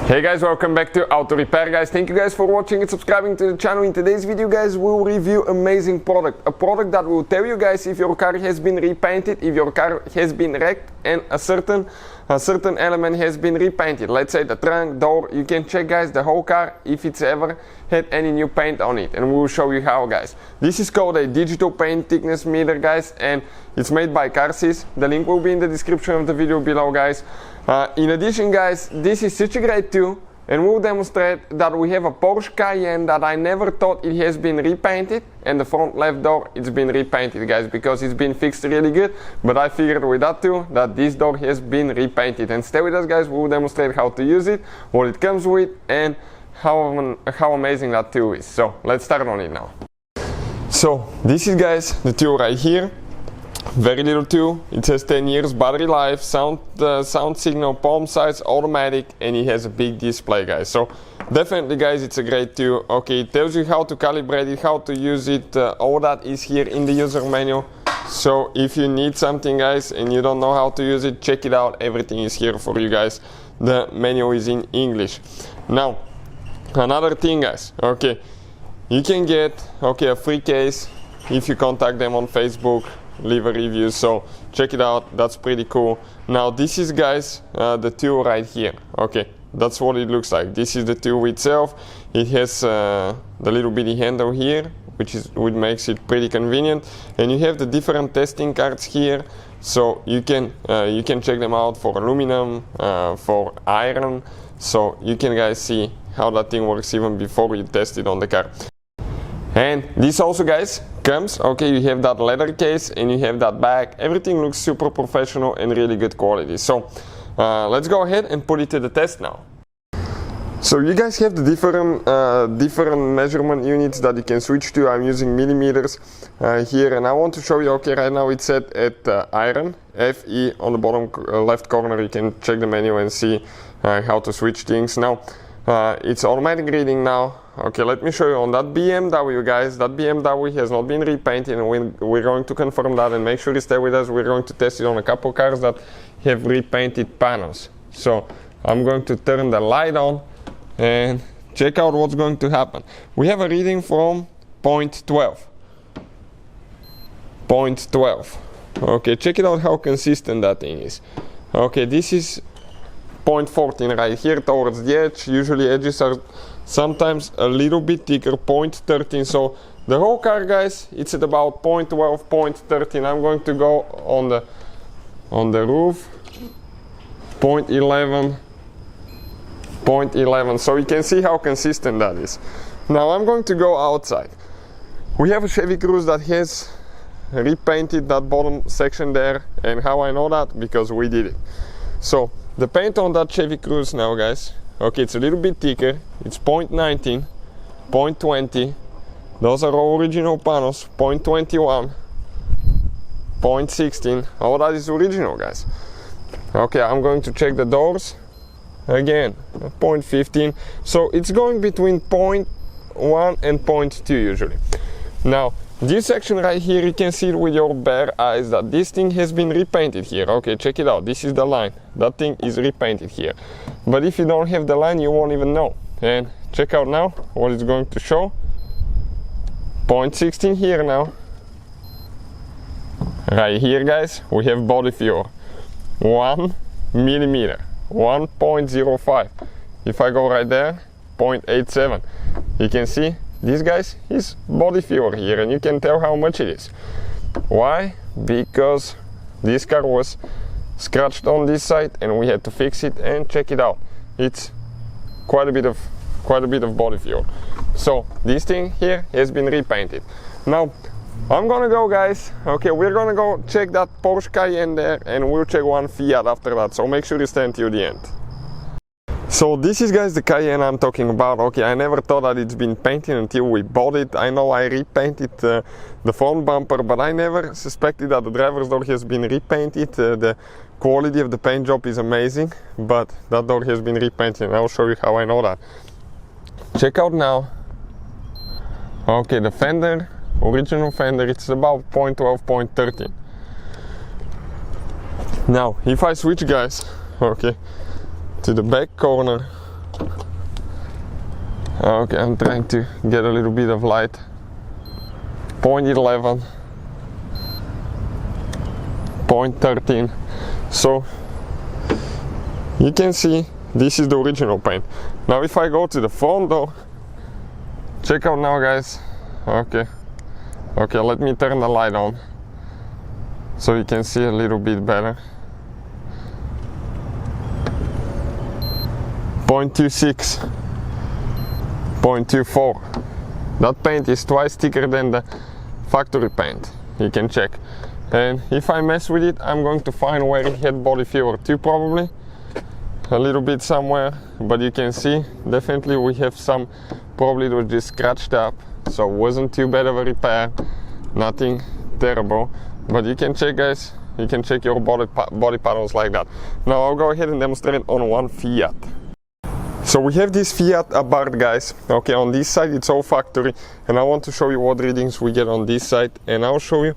Hey guys, welcome back to Auto Repair guys. Thank you guys for watching and subscribing to the channel. In today's video guys, we'll review amazing product. A product that will tell you guys if your car has been repainted, if your car has been wrecked and a certain element has been repainted. Let's say the trunk, door. You can check guys the whole car if it's ever had any new paint on it, and we'll show you how guys. This is called a digital paint thickness meter guys, and it's made by Car-Sys. The link will be in the description of the video below guys. In addition guys, this is such a great tool, and we'll demonstrate that we have a Porsche Cayenne that I never thought it has been repainted, and the front left door it's been repainted guys, because it's been fixed really good, but I figured with that tool that this door has been repainted. And stay with us guys, we'll demonstrate how to use it, what it comes with, and how amazing that tool is. So let's start on it now. So this is guys the tool right here. Very little tool. It has 10 years battery life, sound signal, palm size, automatic, and it has a big display guys. So definitely guys, it's a great tool. Okay, it tells you how to calibrate it, how to use it, all that is here in the user manual. So if you need something guys and you don't know how to use it, check it out. Everything is here for you guys. The manual is in English. Now another thing guys, okay, you can get a free case if you contact them on Facebook, leave a review, so check it out. That's pretty cool. Now this is guys the tool right here. Okay, that's what it looks like. This is the tool itself. It has the little bitty handle here, which makes it pretty convenient, and you have the different testing cards here, so you can check them out for aluminum, for iron, so you can guys see how that thing works even before you test it on the car. And this also guys comes, okay, you have that leather case and you have that bag. Everything looks super professional and really good quality. So let's go ahead and put it to the test now. So you guys have the different measurement units that you can switch to. I'm using millimeters here, and I want to show you, okay, right now it's set at iron, FE on the bottom left corner. You can check the menu and see how to switch things. Now it's automatic reading now. Okay, let me show you on that BMW guys. That BMW has not been repainted, and we're going to confirm that, and make sure you stay with us. We're going to test it on a couple cars that have repainted panels. So I'm going to turn the light on and check out what's going to happen. We have a reading from 0.12. Okay, check it out how consistent that thing is. Okay, this is 0.14 right here towards the edge. Usually edges are sometimes a little bit thicker, 0.13. So the whole car guys, it's at about 0.12, 0.13. I'm going to go on the roof, 0.11, 0.11. So you can see how consistent that is. Now I'm going to go outside. We have a Chevy Cruze that has repainted that bottom section there, and how I know that? Because we did it. So the paint on that Chevy Cruze now guys, okay, it's a little bit thicker. It's 0.19, 0.20. Those are all original panels. 0.21, 0.16. All that is original guys. Okay, I'm going to check the doors again. 0.15. So it's going between 0.1 and 0.2 usually. Now this section right here, you can see it with your bare eyes that this thing has been repainted here. Okay, check it out. This is the line. That thing is repainted here. But if you don't have the line, you won't even know. And check out now what it's going to show. 0.16 here now. Right here guys, we have body fuel. 1 millimeter. 1.05. If I go right there, 0.87. You can see this guys is body fuel here, and you can tell how much it is. Why? Because this car was scratched on this side and we had to fix it, and check it out. It's quite a bit of body fuel. So this thing here has been repainted. Now I'm gonna go guys, okay, we're gonna go check that Porsche Cayenne there, and we'll check one Fiat after that, so make sure you stay until the end. So this is guys the Cayenne I'm talking about. Okay, I never thought that it's been painted until we bought it. I know I repainted the front bumper, but I never suspected that the driver's door has been repainted. The quality of the paint job is amazing, but that door has been repainted, and I'll show you how I know that. Check out now. Okay, the fender, original fender, it's about 0.12, 0.13. Now if I switch guys, okay, to the back corner, Okay, I'm trying to get a little bit of light. 0.11, 0.13. So you can see this is the original paint. Now if I go to the front door, check out now guys. Okay, let me turn the light on so you can see a little bit better. 0.26, 0.24. That paint is twice thicker than the factory paint. You can check. And if I mess with it, I'm going to find where it had body filler too, probably a little bit somewhere. But you can see definitely we have some, probably it was just scratched up, so it wasn't too bad of a repair, nothing terrible. But you can check guys, you can check your body panels like that. Now I'll go ahead and demonstrate on one Fiat. So we have this Fiat Abarth guys. Okay, on this side it's all factory, and I want to show you what readings we get on this side, and I'll show you.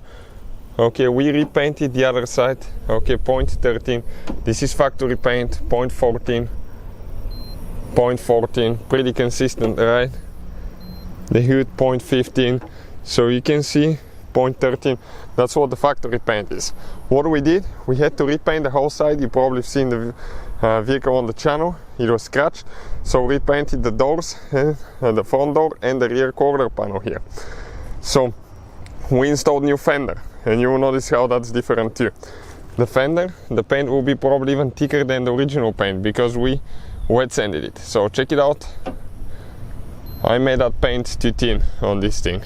Okay, we repainted the other side. Okay, 0.13. This is factory paint. 0.14, 0.14, pretty consistent, right? The hood 0.15. So you can see 0.13. That's what the factory paint is. What we did, we had to repaint the whole side. You probably have seen the vehicle on the channel. It was scratched, so we painted the doors, the front door and the rear quarter panel here. So we installed new fender, and you will notice how that's different too. The fender, the paint will be probably even thicker than the original paint because we wet sanded it. So check it out. I made that paint too thin on this thing.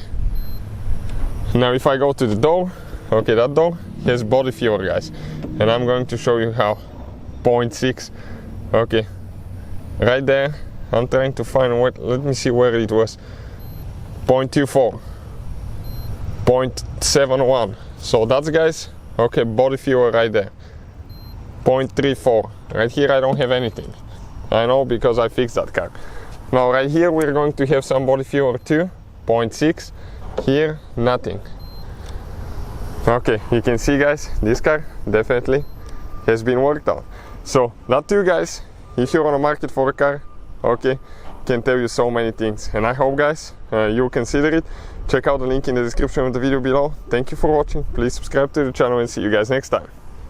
Now if I go to the door, okay, that door has body filler guys, and I'm going to show you how. 0.6. Okay, right there. I'm trying to find what, let me see where it was. 0.24, 0.71. So that's guys, okay, body filler right there. 0.34. Right here I don't have anything. I know because I fixed that car. Now right here we're going to have some body filler too. 0.6. Here nothing. Okay, you can see guys, this car definitely has been worked on. So that too guys, if you're on the market for a car, okay, can tell you so many things, and I hope guys you'll consider it. Check out the link in the description of the video below. Thank you for watching. Please subscribe to the channel and see you guys next time.